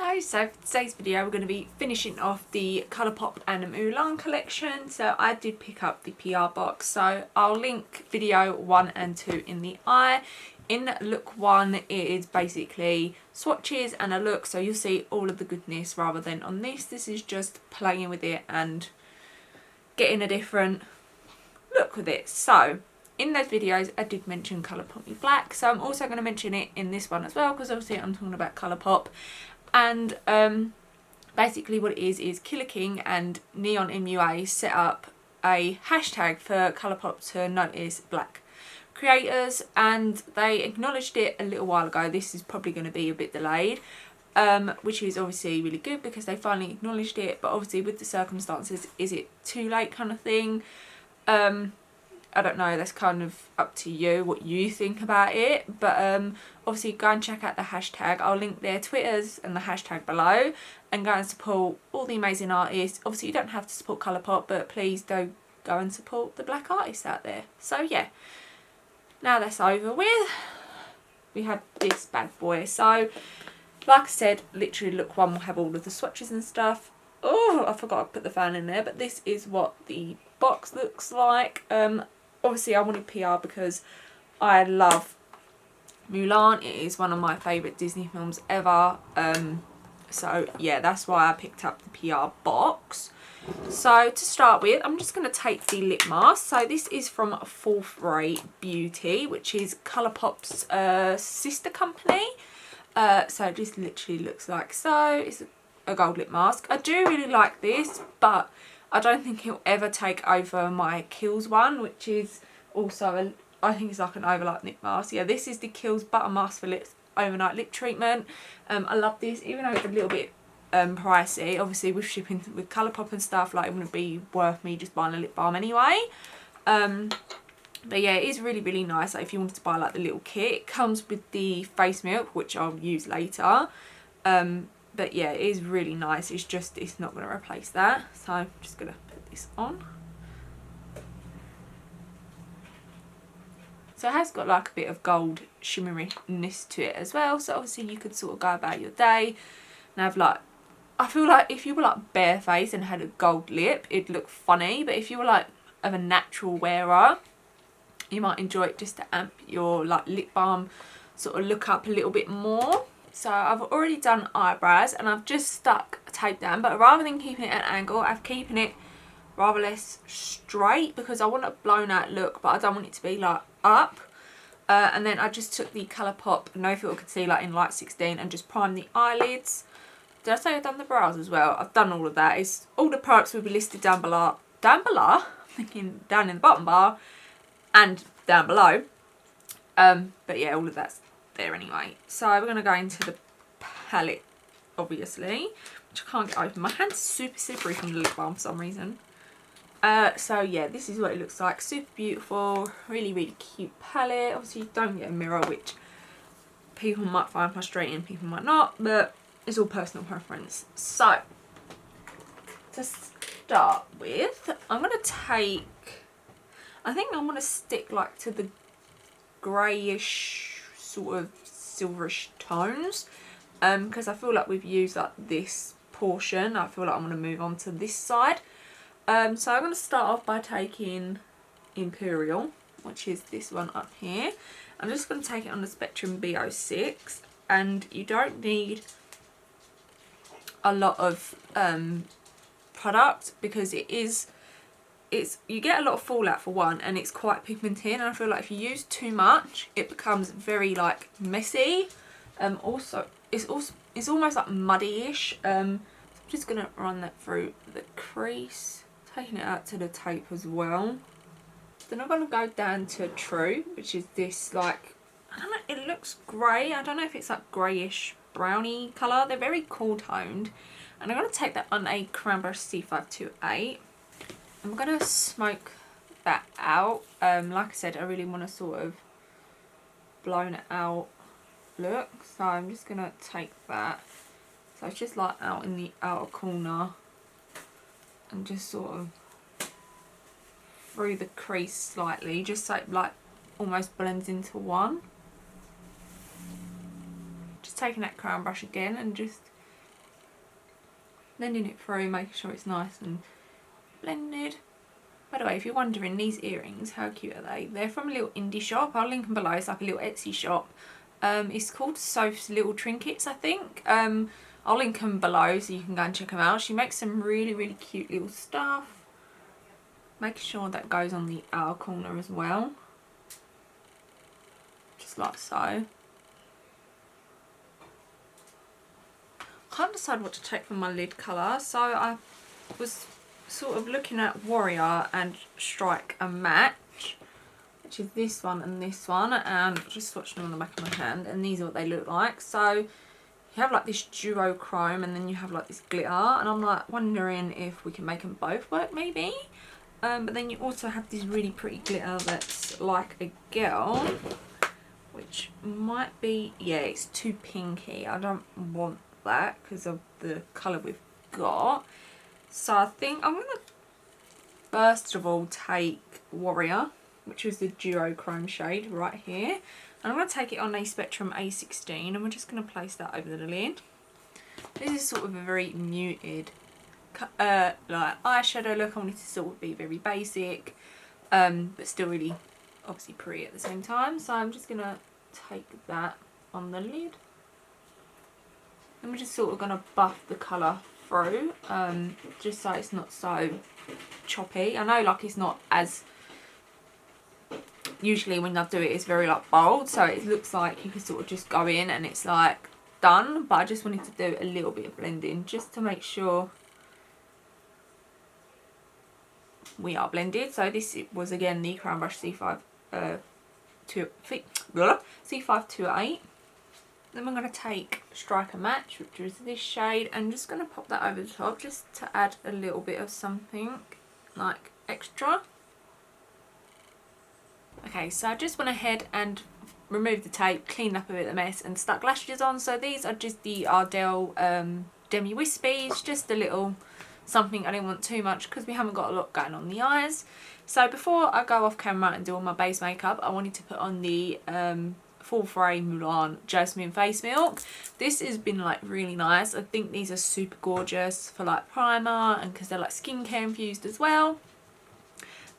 Hello, so for today's video we're going to be finishing off the Colourpop and Mulan collection. So I did pick up the PR box, so I'll link video 1 and 2 in the eye. In look 1 it is basically swatches and a look, so you'll see all of the goodness rather than on this is just playing with it and getting a different look with it. So in those videos I did mention ColourpopmeBLACK, so I'm also going to mention it in this one as well because obviously I'm talking about Colourpop. And basically what it is Killer King and Neon MUA set up a hashtag for Colourpop to notice black creators, and they acknowledged it a little while ago. This is probably going to be a bit delayed, which is obviously really good because they finally acknowledged it, but obviously with the circumstances, is it too late kind of thing? I don't know, that's kind of up to you what you think about it, but obviously go and check out the hashtag. I'll link their Twitters and the hashtag below, and go and support all the amazing artists. Obviously you don't have to support Colourpop, but please do go and support the black artists out there. So yeah, now that's over with, we have this bad boy. So like I said, literally look 1 will have all of the swatches and stuff. Oh, I forgot to put the fan in there, but this is what the box looks like. Obviously I wanted PR because I love Mulan. It is one of my favourite Disney films ever. So yeah, that's why I picked up the PR box. So to start with, I'm just going to take the lip mask. So this is from Fourth Rate Beauty, which is Colourpop's sister company. So it just literally looks like so. It's a gold lip mask. I do really like this, but I don't think he'll ever take over my Kiehl's one, which is also, I think it's like an overnight lip mask. Yeah, this is the Kiehl's Butter Mask for Lips Overnight Lip Treatment. I love this, even though it's a little bit pricey. Obviously with shipping with Colourpop and stuff, like it wouldn't be worth me just buying a lip balm anyway. But yeah, it is really, really nice. Like if you wanted to buy like the little kit, it comes with the face milk, which I'll use later. But yeah, it is really nice. It's just, it's not going to replace that. So I'm just going to put this on. So it has got like a bit of gold shimmeriness to it as well. So obviously you could sort of go about your day and have like, I feel like if you were like barefaced and had a gold lip, it'd look funny. But if you were like of a natural wearer, you might enjoy it just to amp your like lip balm sort of look up a little bit more. So I've already done eyebrows and I've just stuck tape down, but rather than keeping it at an angle, I'm keeping it rather less straight because I want a blown out look, but I don't want it to be like up. And then I just took the Colourpop No Filter Concealer in Light 16 and just primed the eyelids. Did I say I've done the brows as well? I've done all of that. It's, all the products will be listed down below. Down below? I'm thinking down in the bottom bar and down below. But yeah, all of that's there anyway. So we're going to go into the palette, obviously, which I can't get open. My hand's super slippery from the lip balm for some reason. So yeah, this is what it looks like. Super beautiful, really, really cute palette. Obviously you don't get a mirror, which people might find frustrating, people might not, but it's all personal preference. So to start with, I'm going to take, I think I'm going to stick like to the greyish sort of silverish tones, because I feel like we've used like this portion. I feel like I'm going to move on to this side. So I'm going to start off by taking Imperial, which is this one up here. I'm just going to take it on the Spectrum B06, and you don't need a lot of product because you get a lot of fallout for one, and it's quite pigmented, and I feel like if you use too much it becomes very like messy. Also it's almost like muddy-ish. I'm just gonna run that through the crease, taking it out to the tape as well. Then I'm gonna go down to True, which is this like, I don't know, it looks grey. I don't know if it's like greyish browny colour. They're very cool toned, and I'm gonna take that on a Cranbrush C528. I'm going to smoke that out. Like I said, I really want to sort of blown it out look. So I'm just going to take that. So it's just like out in the outer corner. And just sort of through the crease slightly. Just so it like almost blends into one. Just taking that crown brush again and just blending it through, making sure it's nice and blended. By the way, if you're wondering, these earrings, how cute are they? They're from a little indie shop. I'll link them below. It's like a little Etsy shop. It's called Soph's Little Trinkets, I think. I'll link them below so you can go and check them out. She makes some really, really cute little stuff. Make sure that goes on the outer corner as well. Just like so. Can't decide what to take for my lid colour, so I was sort of looking at Warrior and Strike a Match, which is this one and this one, and just swatching them on the back of my hand, and these are what they look like. So you have like this duochrome and then you have like this glitter, and I'm like wondering if we can make them both work maybe. But then you also have this really pretty glitter that's like a girl, which might be, yeah, it's too pinky. I don't want that because of the colour we've got. So I think I'm going to first of all take Warrior, which is the duochrome shade right here. And I'm going to take it on a Spectrum A16 and we're just going to place that over the lid. This is sort of a very muted like eyeshadow look. I want it to sort of be very basic, but still really obviously pretty at the same time. So I'm just going to take that on the lid. And we're just sort of going to buff the colour through, just so it's not so choppy. I know like it's not as, usually when I do it it's very like bold, so it looks like you can sort of just go in and it's like done, but I just wanted to do a little bit of blending just to make sure we are blended. So this was again the Crown Brush C528. Then we're going to take Strike a Match, which is this shade, and just going to pop that over the top just to add a little bit of something like extra. Okay, so I just went ahead and removed the tape, cleaned up a bit of the mess and stuck lashes on. So these are just the Ardell Demi Wispies, just a little something. I didn't want too much because we haven't got a lot going on the eyes. So before I go off camera and do all my base makeup, I wanted to put on the Full Frame Mulan Jasmine Face Milk. This has been like really nice. I think these are super gorgeous for like primer and because they're like skincare infused as well.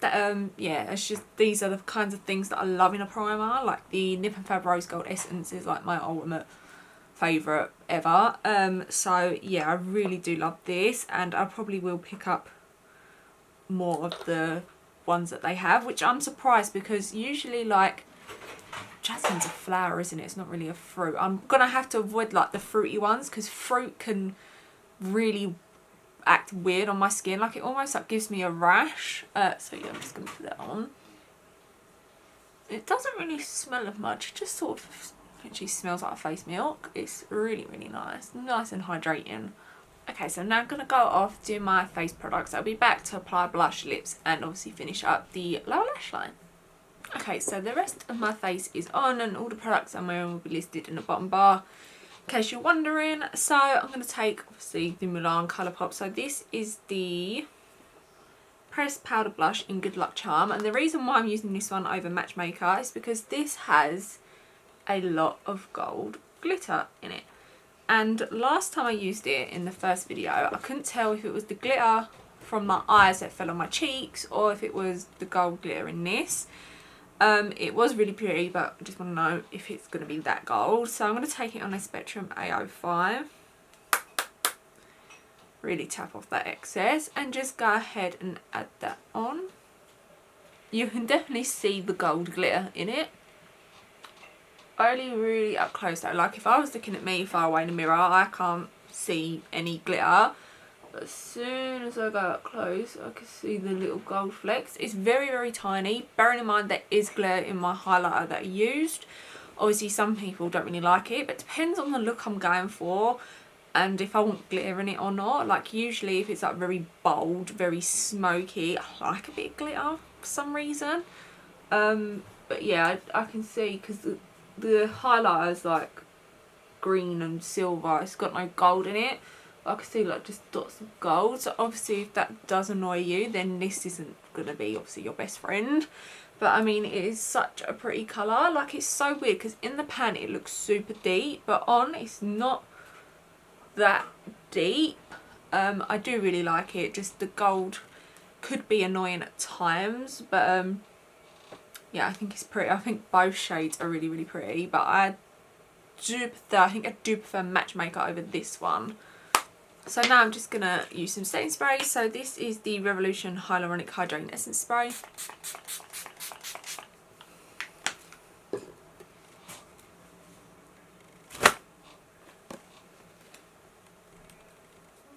That yeah, it's just, these are the kinds of things that I love in a primer. Like the Nip and Fab Rose Gold Essence is like my ultimate favourite ever. So yeah, I really do love this, and I probably will pick up more of the ones that they have, which I'm surprised because usually like Jasmine's a flower, isn't it? It's not really a fruit. I'm gonna have to avoid like the fruity ones because fruit can really act weird on my skin. Like it almost like gives me a rash. So yeah, I'm just gonna put that on. It doesn't really smell of much. It just sort of actually smells like a face milk. It's really, really nice. Nice and hydrating. Okay, so now I'm gonna go off, do my face products. I'll be back to apply blush, lips, and obviously finish up the lower lash line. Okay, so the rest of my face is on and all the products I'm wearing will be listed in the bottom bar in case you're wondering. So I'm going to take obviously the Mulan Colourpop. So this is the Pressed Powder Blush in Good Luck Charm, and the reason why I'm using this one over Matchmaker is because this has a lot of gold glitter in it. And last time I used it in the first video, I couldn't tell if it was the glitter from my eyes that fell on my cheeks or if it was the gold glitter in this. It was really pretty, but I just want to know if it's going to be that gold. So I'm going to take it on a Spectrum A05. Really tap off that excess and just go ahead and add that on. You can definitely see the gold glitter in it. Only really up close though. Like if I was looking at me far away in the mirror, I can't see any glitter. But as soon as I go up close, I can see the little gold flecks. It's very, very tiny. Bearing in mind there is glitter in my highlighter that I used. Obviously some people don't really like it, but it depends on the look I'm going for and if I want glitter in it or not. Like usually if it's like very bold, very smoky, I like a bit of glitter for some reason. But yeah, I can see because the highlighter is like green and silver. It's got no gold in it. I can see like just dots of gold. So obviously if that does annoy you, then this isn't going to be obviously your best friend. But I mean, it is such a pretty colour. Like it's so weird because in the pan it looks super deep, but on it's not that deep. I do really like it, just the gold could be annoying at times, but yeah, I think it's pretty. I think both shades are really, really pretty, but I think I do prefer Matchmaker over this one. So now I'm just going to use some setting spray. So this is the Revoultion Hyaluronic Hydrating Essence Spray.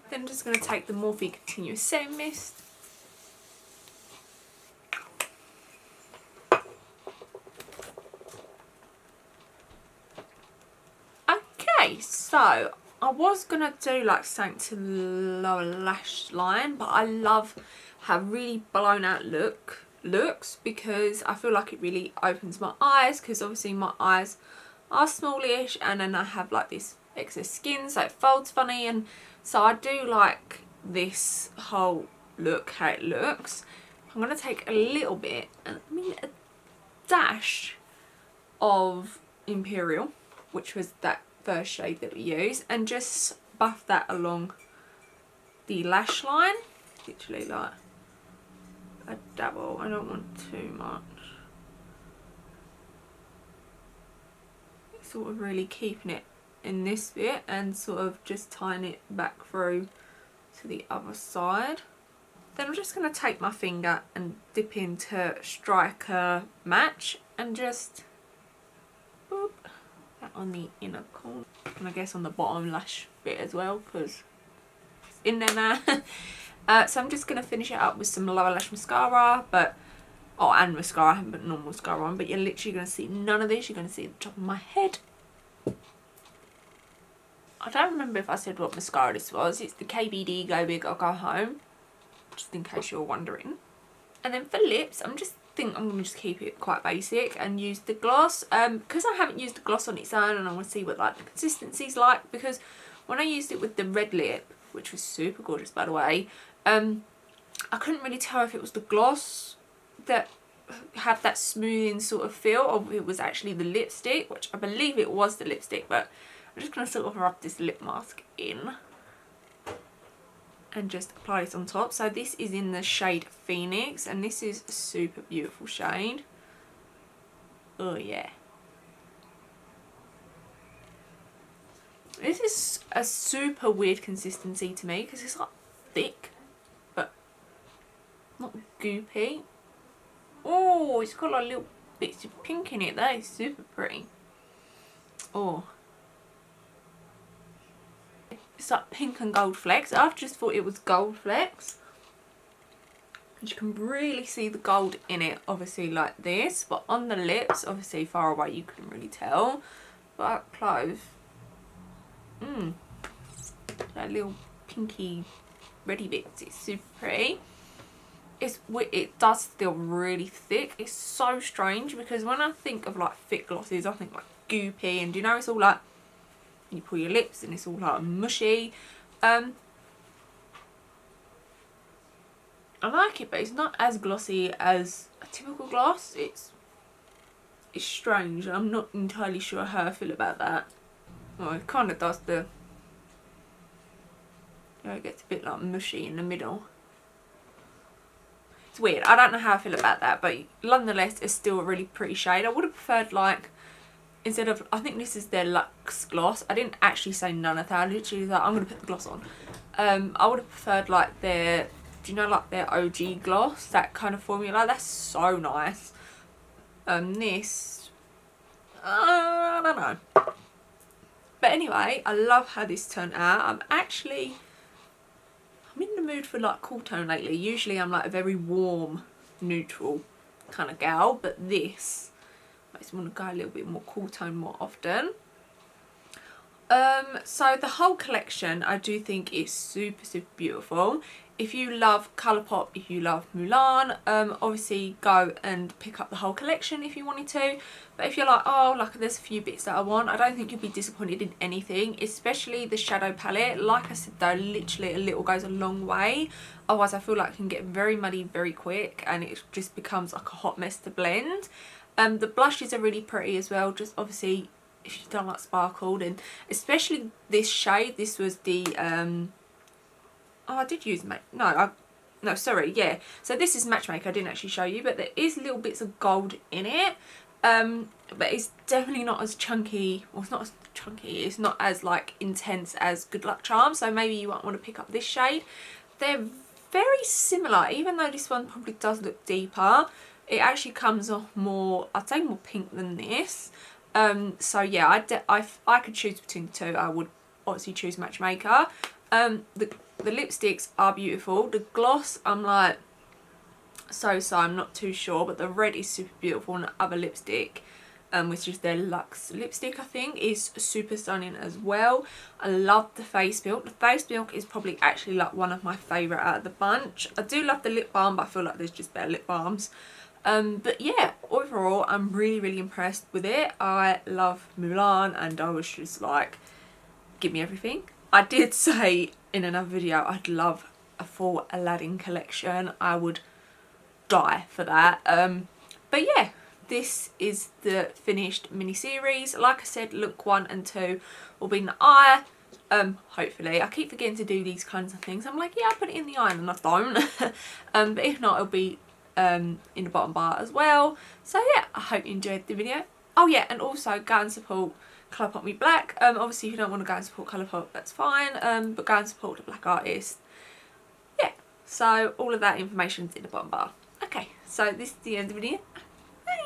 Then I'm just going to take the Morphe Continuous Setting Mist. Okay, so I was going to do like something to the lower lash line, but I love how really blown out looks because I feel like it really opens my eyes, because obviously my eyes are smallish and then I have like this excess skin, so it folds funny, and so I do like this whole look, how it looks. I'm going to take a little bit, and I mean a dash of Imperial, which was that first shade that we used, and just buff that along the lash line, literally like a dabble. I don't want too much. Sort of really keeping it in this bit and sort of just tying it back through to the other side. Then I'm just going to take my finger and dip into Striker Match and just boop that on the inner corner, and I guess on the bottom lash bit as well because it's in there now. So I'm just going to finish it up with some lower lash mascara, and mascara. I haven't put normal mascara on, but you're literally going to see none of this. You're going to see the top of my head. I don't remember if I said what mascara this was. It's the KVD Go Big or Go Home, just in case you're wondering. And then for lips, I'm going to just keep it quite basic and use the gloss. Because I haven't used the gloss on its own, and I want to see what like the consistency's like, because when I used it with the red lip, which was super gorgeous by the way, I couldn't really tell if it was the gloss that had that smoothing sort of feel or if it was actually the lipstick, which I believe it was the lipstick, but I'm just going to sort of rub this lip mask in and just apply this on top. So this is in the shade Phoenix, and this is a super beautiful shade. Oh yeah. This is a super weird consistency to me because it's like thick, but not goopy. Oh, it's got like little bits of pink in it. That is super pretty. Oh. It's like pink and gold flecks. I've just thought it was gold flecks. And you can really see the gold in it, obviously like this. But on the lips, obviously far away you couldn't really tell. But up close, that little pinky reddy bits, it's super pretty. It does feel really thick. It's so strange because when I think of like thick glosses, I think like goopy, and you know, it's all like you pull your lips and it's all like mushy. I like it, but it's not as glossy as a typical gloss. It's strange. I'm not entirely sure how I feel about that. Well, it kind of does it gets a bit like mushy in the middle. It's weird. I don't know how I feel about that, but nonetheless, it's still a really pretty shade. I would have preferred like, instead of, I think this is their Luxe Gloss. I didn't actually say none of that. I literally was like, I'm going to put the gloss on. I would have preferred like their, do you know, like their OG gloss? That kind of formula. That's so nice. This, I don't know. But anyway, I love how this turned out. I'm in the mood for like cool tone lately. Usually I'm like a very warm, neutral kind of gal, but this makes me want to go a little bit more cool tone more often. So the whole collection I do think is super, super beautiful. If you love Colourpop, if you love Mulan, obviously go and pick up the whole collection if you wanted to. But if you're like, oh, like there's a few bits that I want, I don't think you'll be disappointed in anything, especially the shadow palette. Like I said though, literally a little goes a long way. Otherwise I feel like it can get very muddy very quick and it just becomes like a hot mess to blend. The blushes are really pretty as well, just obviously if you don't like sparkled, and especially this shade, this was the Oh, I did use no, sorry, yeah. So this is Matchmaker. I didn't actually show you, but there is little bits of gold in it. But it's definitely not as chunky. Well, it's not as chunky. It's not as like intense as Good Luck Charms. So maybe you might want to pick up this shade. They're very similar, even though this one probably does look deeper. It actually comes off more, I'd say more pink than this. So yeah, I could choose between the two. I would obviously choose Matchmaker. The lipsticks are beautiful. The gloss, I'm like so I'm not too sure, but the red is super beautiful, and the other lipstick, which is their Luxe lipstick, I think, is super stunning as well. I love the face milk. The face milk is probably actually like one of my favourite out of the bunch. I do love the lip balm, but I feel like there's just better lip balms. But yeah, overall I'm really impressed with it. I love Mulan, and I was just like, give me everything. I did say in another video I'd love a full Aladdin collection. I would die for that. But yeah, this is the finished mini series. Like I said, look 1 and 2 will be in the eye. Hopefully. I keep forgetting to do these kinds of things. I'm like, yeah, I'll put it in the eye, and I don't. But if not, it'll be in the bottom bar as well. So yeah, I hope you enjoyed the video. Oh yeah, and also go and support ColourpopmeBLACK. Obviously if you don't want to go and support Colourpop, that's fine, but go and support the black artist. Yeah, so all of that information's in the bottom bar. Okay, so this is the end of the video. Bye.